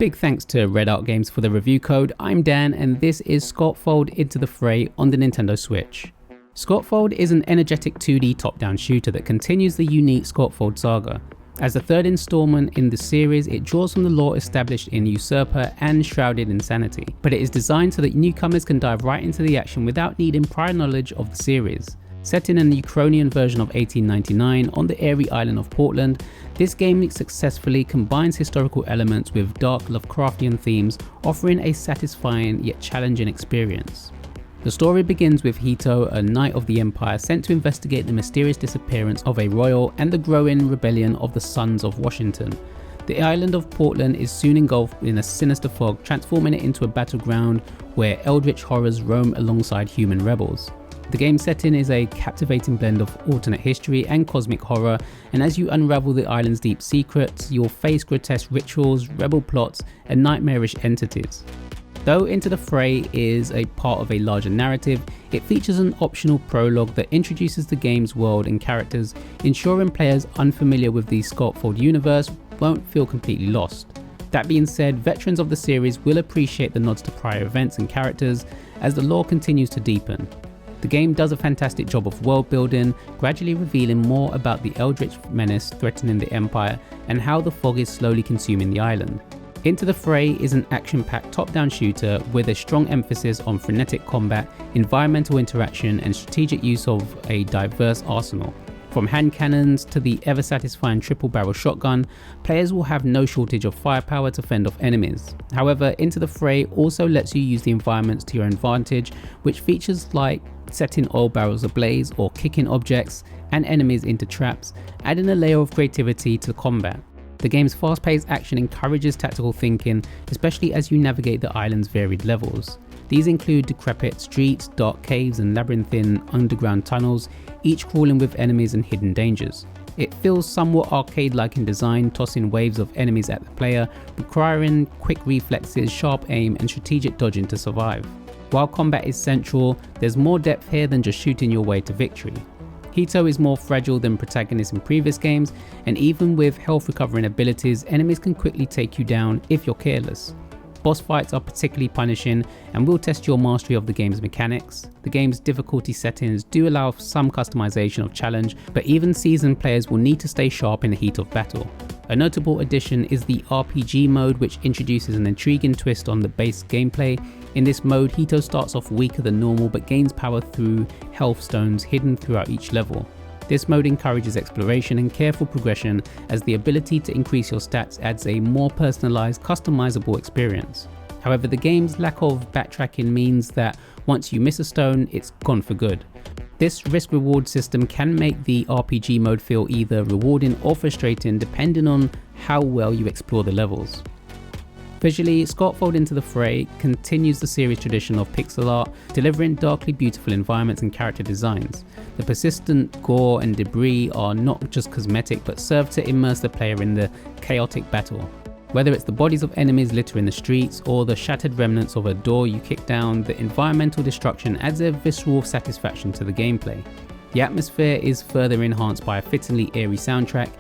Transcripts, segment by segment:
Big thanks to Red Art Games for the review code. I'm Dan and this is Skautfold Into the Fray on the Nintendo Switch. Skautfold is an energetic 2D top-down shooter that continues the unique Skautfold saga. As the third installment in the series, it draws from the lore established in Usurper and Shrouded Insanity, but it is designed so that newcomers can dive right into the action without needing prior knowledge of the series. Set in a Ukrainian version of 1899 on the airy island of Portland, this game successfully combines historical elements with dark Lovecraftian themes, offering a satisfying yet challenging experience. The story begins with Hito, a knight of the Empire sent to investigate the mysterious disappearance of a royal and the growing rebellion of the Sons of Washington. The island of Portland is soon engulfed in a sinister fog, transforming it into a battleground where eldritch horrors roam alongside human rebels. The game's setting is a captivating blend of alternate history and cosmic horror, and as you unravel the island's deep secrets, you'll face grotesque rituals, rebel plots, and nightmarish entities. Though Into the Fray is a part of a larger narrative, it features an optional prologue that introduces the game's world and characters, ensuring players unfamiliar with the Skautfold universe won't feel completely lost. That being said, veterans of the series will appreciate the nods to prior events and characters as the lore continues to deepen. The game does a fantastic job of world building, gradually revealing more about the eldritch menace threatening the Empire and how the fog is slowly consuming the island. Into the Fray is an action-packed top-down shooter with a strong emphasis on frenetic combat, environmental interaction and strategic use of a diverse arsenal. From hand cannons to the ever-satisfying triple-barrel shotgun, players will have no shortage of firepower to fend off enemies. However, Into the Fray also lets you use the environments to your advantage, which features like setting oil barrels ablaze or kicking objects and enemies into traps, adding a layer of creativity to combat. The game's fast-paced action encourages tactical thinking, especially as you navigate the island's varied levels. These include decrepit streets, dark caves and labyrinthine underground tunnels, each crawling with enemies and hidden dangers. It feels somewhat arcade-like in design, tossing waves of enemies at the player, requiring quick reflexes, sharp aim and strategic dodging to survive. While combat is central, there's more depth here than just shooting your way to victory. Hito is more fragile than protagonists in previous games, and even with health recovering abilities, enemies can quickly take you down if you're careless. Boss fights are particularly punishing and will test your mastery of the game's mechanics. The game's difficulty settings do allow some customization of challenge, but even seasoned players will need to stay sharp in the heat of battle. A notable addition is the RPG mode, which introduces an intriguing twist on the base gameplay. In this mode, Hito starts off weaker than normal but gains power through health stones hidden throughout each level. This mode encourages exploration and careful progression, as the ability to increase your stats adds a more personalized, customizable experience. However, the game's lack of backtracking means that once you miss a stone, it's gone for good. This risk-reward system can make the RPG mode feel either rewarding or frustrating depending on how well you explore the levels. Visually, Skautfold Into the Fray continues the series tradition of pixel art, delivering darkly beautiful environments and character designs. The persistent gore and debris are not just cosmetic but serve to immerse the player in the chaotic battle. Whether it's the bodies of enemies littering the streets or the shattered remnants of a door you kick down, the environmental destruction adds a visceral satisfaction to the gameplay. The atmosphere is further enhanced by a fittingly eerie soundtrack.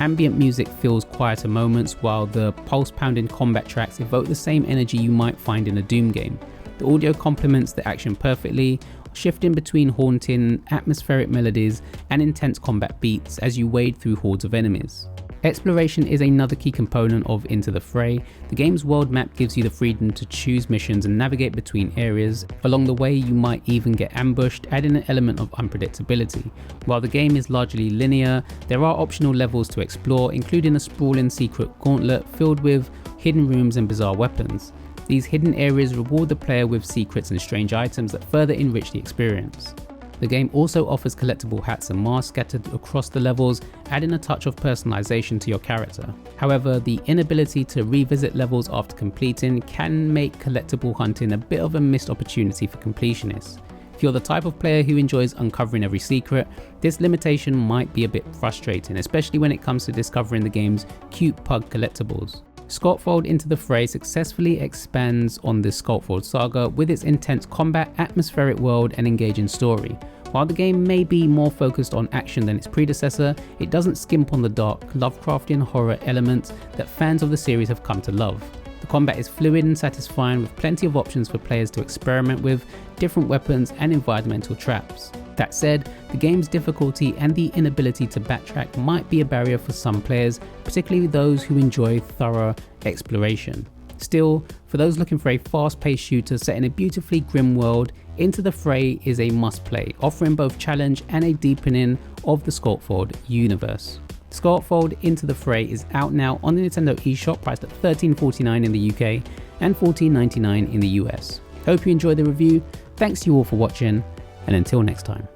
Ambient music fills quieter moments, while the pulse-pounding combat tracks evoke the same energy you might find in a Doom game. The audio complements the action perfectly, shifting between haunting, atmospheric melodies and intense combat beats as you wade through hordes of enemies. Exploration is another key component of Into the Fray. The game's world map gives you the freedom to choose missions and navigate between areas. Along the way, you might even get ambushed, adding an element of unpredictability. While the game is largely linear, there are optional levels to explore, including a sprawling secret gauntlet filled with hidden rooms and bizarre weapons. These hidden areas reward the player with secrets and strange items that further enrich the experience. The game also offers collectible hats and masks scattered across the levels, adding a touch of personalization to your character. However, the inability to revisit levels after completing can make collectible hunting a bit of a missed opportunity for completionists. If you're the type of player who enjoys uncovering every secret, this limitation might be a bit frustrating, especially when it comes to discovering the game's cute pug collectibles. Skautfold Into the Fray successfully expands on the Skautfold saga with its intense combat, atmospheric world and engaging story. While the game may be more focused on action than its predecessor, it doesn't skimp on the dark, Lovecraftian horror elements that fans of the series have come to love. The combat is fluid and satisfying, with plenty of options for players to experiment with, different weapons and environmental traps. That said, the game's difficulty and the inability to backtrack might be a barrier for some players, particularly those who enjoy thorough exploration. Still, for those looking for a fast-paced shooter set in a beautifully grim world, Into the Fray is a must-play, offering both challenge and a deepening of the Skautfold universe. Skautfold Into the Fray is out now on the Nintendo eShop, priced at $13.49 in the UK and $14.99 in the US. Hope you enjoyed the review. Thanks to you all for watching, and until next time.